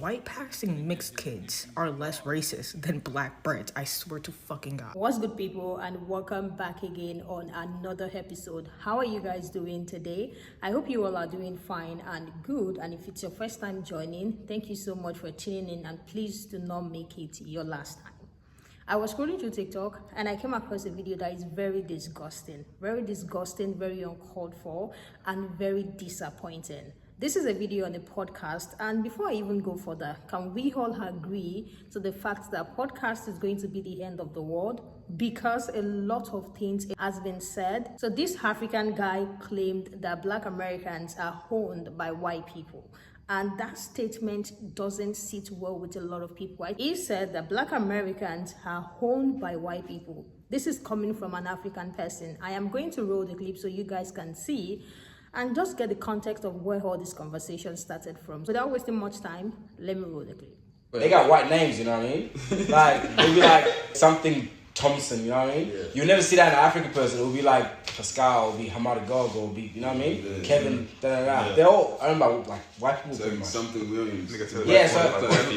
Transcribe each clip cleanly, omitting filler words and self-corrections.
white passing mixed kids are less racist than black Brits. I swear to fucking God. What's good, people, and welcome back again on another episode. How are you guys doing today? I hope you all are doing fine and good. And if it's your first time joining, thank you so much for tuning in, and please do not make it your last time. I was scrolling through TikTok and I came across a video that is very disgusting, very uncalled for, and very disappointing. This is a video on a podcast, and before I even go further, can we all agree to the fact that podcast is going to be the end of the world? Because a lot of things has been said. So this African guy claimed that Black Americans are owned by white people. And that statement doesn't sit well with a lot of people. He said that Black Americans are owned by white people. This is coming from an African person. I am going to roll the clip so you guys can see and just get the context of where all this conversation started from. So without wasting much time, let me roll the clip. They got white names, you know what I mean? Like, they'll be like something Thompson, you know what I mean? Yeah. You'll never see that in an African person. It'll be like Pascal, it'll be Hamada Gogo, it'll be, you know what I mean? Yeah, Kevin, da-da-da. Yeah. They're all owned by like white people. So something Williams. Yeah, so. Nigga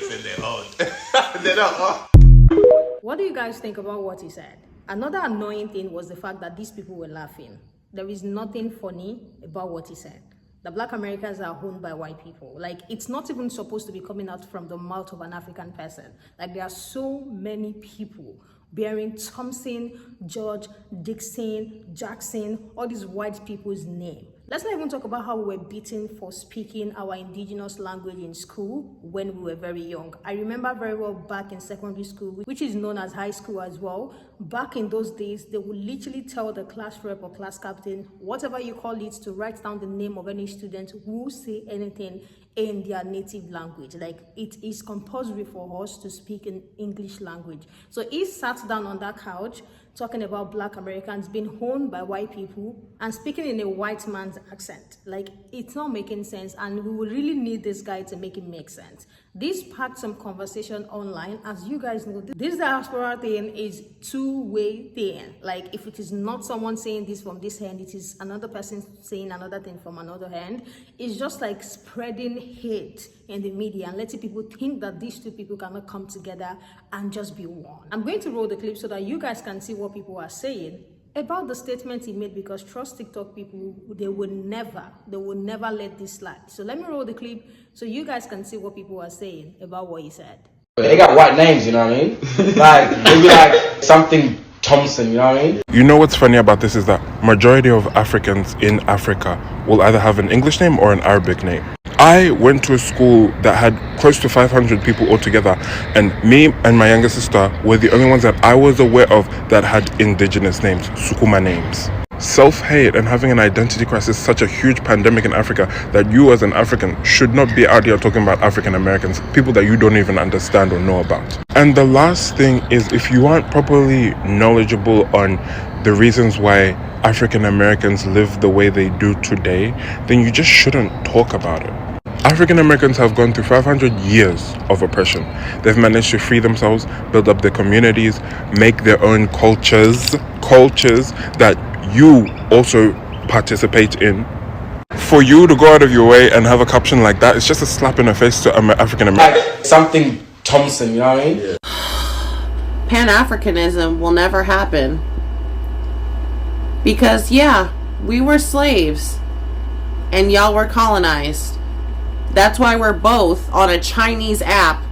said they're owned. They're not owned. What do you guys think about what he said? Another annoying thing was the fact that these people were laughing. There is nothing funny about what he said. The Black Americans are owned by white people. Like, it's not even supposed to be coming out from the mouth of an African person. Like, there are so many people bearing Thompson, George, Dixon, Jackson, all these white people's name. Let's not even talk about how we were beaten for speaking our indigenous language in school when we were very young. I remember very well back in secondary school, which is known as high school as well. Back in those days, they would literally tell the class rep or class captain, whatever you call it, to write down the name of any student who say anything in their native language. Like, it is compulsory for us to speak in English language. So he sat down on that couch talking about Black Americans being owned by white people and speaking in a white man's accent. Like, it's not making sense, and we will really need this guy to make it make sense. This sparked some conversation online. As you guys know, this diaspora thing is two-way thing. Like, if it is not someone saying this from this hand, it is another person saying another thing from another hand. It's just like spreading hate in the media and letting people think that these two people cannot come together and just be one. I'm going to roll the clip so that you guys can see what people are saying about the statement he made, because trust TikTok people, they will never let this slide. So let me roll the clip so you guys can see what people are saying about what he said. They got white names, you know what I mean? Like, they'll be like something Thompson, you know what I mean? You know what's funny about this is that majority of Africans in Africa will either have an English name or an Arabic name. I went to a school that had close to 500 people altogether, and me and my younger sister were the only ones that I was aware of that had indigenous names, Sukuma names. Self-hate and having an identity crisis is such a huge pandemic in Africa that you as an African should not be out here talking about African Americans, people that you don't even understand or know about. And the last thing is, if you aren't properly knowledgeable on the reasons why African Americans live the way they do today, then you just shouldn't talk about it. African Americans have gone through 500 years of oppression. They've managed to free themselves, build up their communities, make their own cultures that you also participate in. For you to go out of your way and have a caption like that, it's just a slap in the face to African Americans. Like something Thompson, you know what I mean? Yeah. Pan-Africanism will never happen. Because, yeah, we were slaves and y'all were colonized. That's why we're both on a Chinese app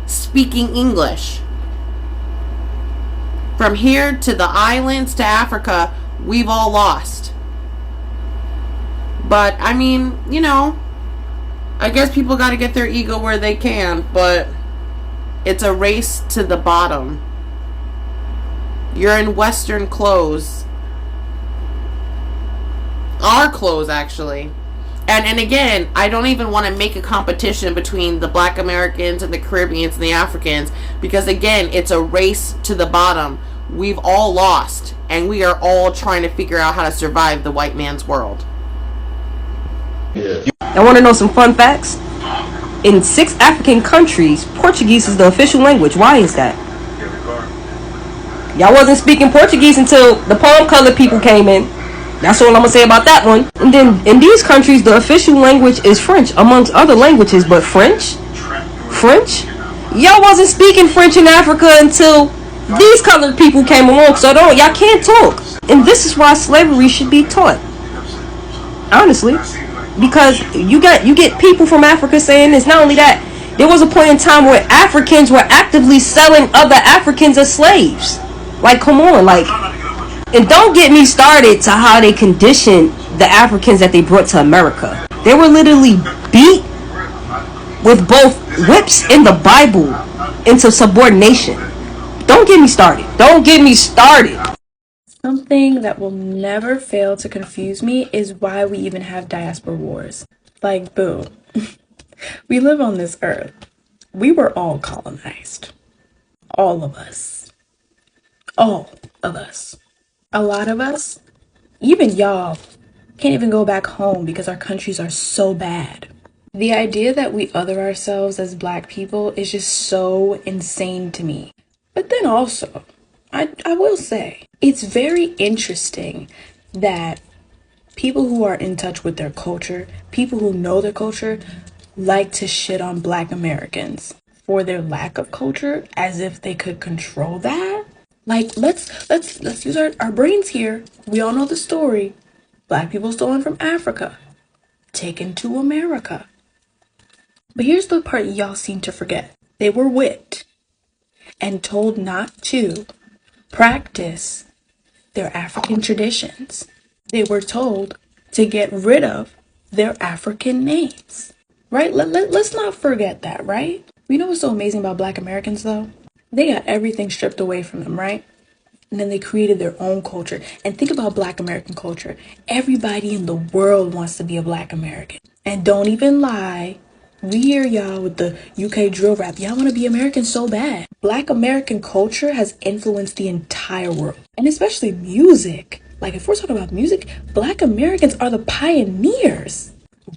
speaking English. From here to the islands to Africa, we've all lost. But, I mean, you know, I guess people got to get their ego where they can, but it's a race to the bottom. You're in Western clothes. Our clothes, actually. And again, I don't even want to make a competition between the Black Americans and the Caribbeans and the Africans, because again, it's a race to the bottom. We've all lost, and we are all trying to figure out how to survive the white man's world. Yeah. I want to know some fun facts. In 6 African countries, Portuguese is the official language. Why is that? Y'all wasn't speaking Portuguese until the palm colored people came in. That's all I'm gonna say about that one. And then in these countries, the official language is French, amongst other languages. But French? Y'all wasn't speaking French in Africa until these colored people came along. So y'all can't talk. And this is why slavery should be taught. Honestly, because you get people from Africa saying this. Not only that, there was a point in time where Africans were actively selling other Africans as slaves. Like, come on, like. And don't get me started to how they conditioned the Africans that they brought to America. They were literally beat with both whips and the Bible into subordination. Don't get me started. Something that will never fail to confuse me is why we even have diaspora wars. Like, boo. We live on this earth. We were all colonized. All of us. All of us. A lot of us, even y'all, can't even go back home because our countries are so bad. The idea that we other ourselves as Black people is just so insane to me. But then also, I will say, it's very interesting that people who are in touch with their culture, people who know their culture, like to shit on Black Americans for their lack of culture, as if they could control that. Like, let's use our brains here. We all know the story. Black people stolen from Africa, taken to America. But here's the part y'all seem to forget. They were whipped and told not to practice their African traditions. They were told to get rid of their African names. Right? Let's not forget that, right? You know what's so amazing about Black Americans, though? They got everything stripped away from them, right? And then they created their own culture. And think about Black American culture. Everybody in the world wants to be a Black American. And don't even lie, we hear y'all with the UK drill rap. Y'all want to be American so bad. Black American culture has influenced the entire world. And especially music. Like, if we're talking about music, Black Americans are the pioneers.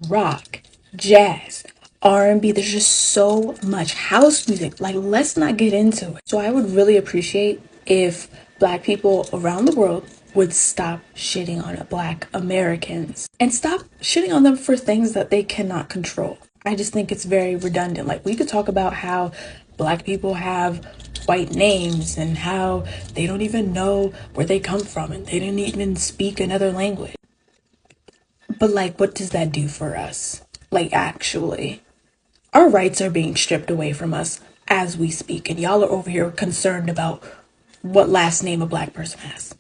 Rock, jazz, R&B, there's just so much. House music, like, let's not get into it. So I would really appreciate if Black people around the world would stop shitting on Black Americans and stop shitting on them for things that they cannot control. I just think it's very redundant. Like, we could talk about how Black people have white names and how they don't even know where they come from and they didn't even speak another language. But, like, what does that do for us? Like, actually, our rights are being stripped away from us as we speak, and y'all are over here concerned about what last name a Black person has.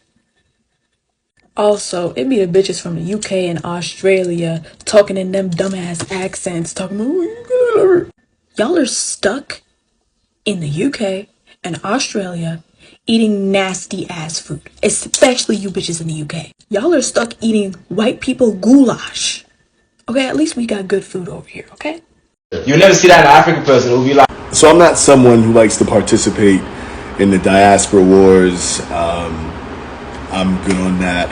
Also, it be the bitches from the UK and Australia talking in them dumbass accents, talking about, y'all are stuck in the UK and Australia eating nasty ass food, especially you bitches in the UK. Y'all are stuck eating white people goulash. Okay, at least we got good food over here, okay? You never see that in an African person who'll be like. So I'm not someone who likes to participate in the diaspora wars. I'm good on that.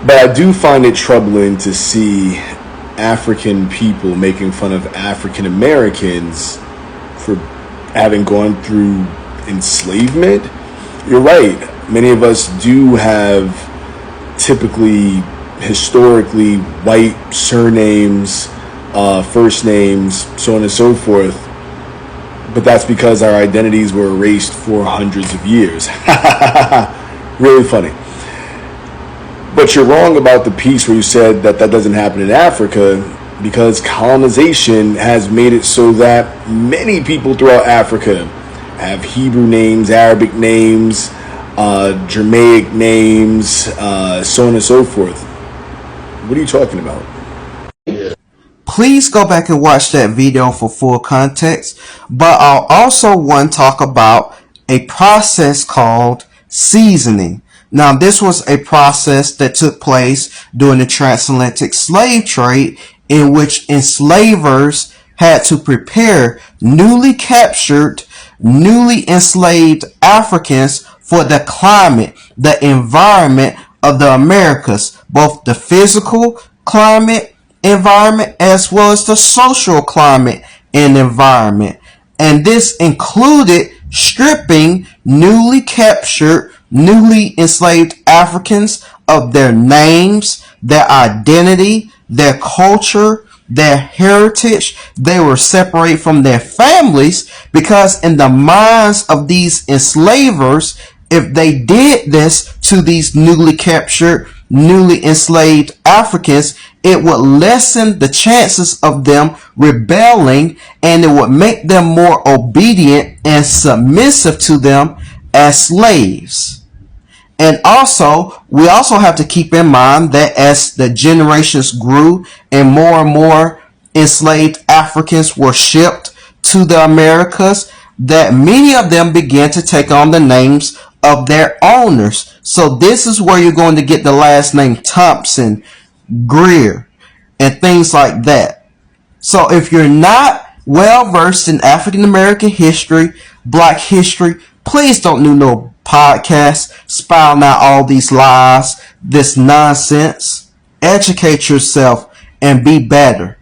But I do find it troubling to see African people making fun of African Americans for having gone through enslavement. You're right. Many of us do have typically, historically, white surnames, first names, so on and so forth. But that's because our identities were erased for hundreds of years. Really funny. But you're wrong about the piece where you said that that doesn't happen in Africa, because colonization has made it so that many people throughout Africa have Hebrew names, Arabic names, Germanic names, so on and so forth. What are you talking about? Please go back and watch that video for full context. But I'll also want to talk about a process called seasoning. Now, this was a process that took place during the transatlantic slave trade, in which enslavers had to prepare newly captured, newly enslaved Africans for the climate, the environment of the Americas, both the physical climate, environment, as well as the social climate and environment. And this included stripping newly captured, newly enslaved Africans of their names, their identity, their culture, their heritage. They were separated from their families because in the minds of these enslavers, if they did this to these newly captured, newly enslaved Africans, it would lessen the chances of them rebelling, and it would make them more obedient and submissive to them as slaves. And also, we also have to keep in mind that as the generations grew and more enslaved Africans were shipped to the Americas, that many of them began to take on the names of their owners. So this is where you're going to get the last name Thompson, Greer, and things like that. So if you're not well versed in African American history, Black history, please don't do no podcast spouting out all these lies, this nonsense. Educate yourself and be better.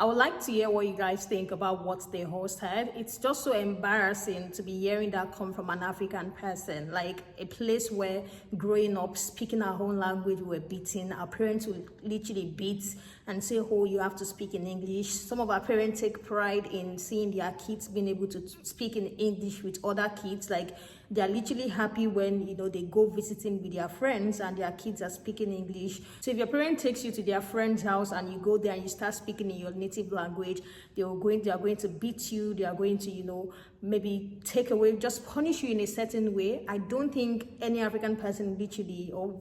I would like to hear what you guys think about what the host had. It's just so embarrassing to be hearing that come from an African person, like a place where growing up, speaking our own language, we're beaten. Our parents will literally beat and say, oh, you have to speak in English. Some of our parents take pride in seeing their kids being able to speak in English with other kids. Like, they're literally happy when, you know, they go visiting with their friends and their kids are speaking English. So if your parent takes you to their friend's house and you go there and you start speaking in your native language, they are going to beat you. They are going to, you know, maybe take away, just punish you in a certain way. I don't think any African person literally, or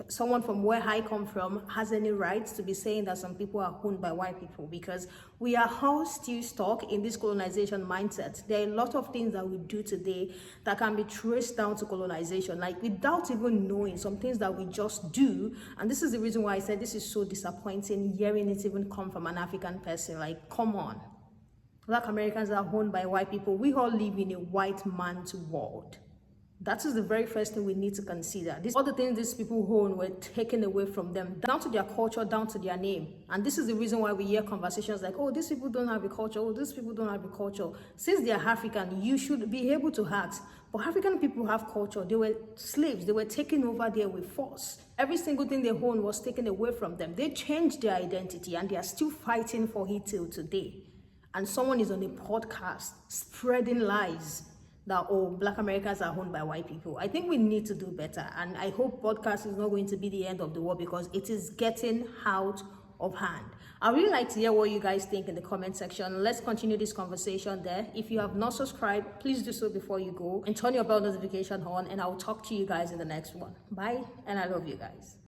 someone from where I come from, has any rights to be saying that some people are owned by white people, because we are all still stuck in this colonization mindset. There are a lot of things that we do today that can be traced down to colonization, like without even knowing some things that we just do. And this is the reason why I said this is so disappointing, hearing it even come from an African person. Like, come on. Black Americans are owned by white people. We all live in a white man's world. That is the very first thing we need to consider. All the things these people own were taken away from them, down to their culture, down to their name. And this is the reason why we hear conversations like, oh, these people don't have a culture, oh, these people don't have a culture. Since they are African, you should be able to ask. But African people have culture. They were slaves. They were taken over there with force. Every single thing they owned was taken away from them. They changed their identity and they are still fighting for it till today. And someone is on a podcast spreading lies that, oh, Black Americans are owned by white people. I think we need to do better. And I hope podcast is not going to be the end of the world, because it is getting out of hand. I really like to hear what you guys think in the comment section. Let's continue this conversation there. If you have not subscribed, please do so before you go, and turn your bell notification on, and I'll talk to you guys in the next one. Bye, and I love you guys.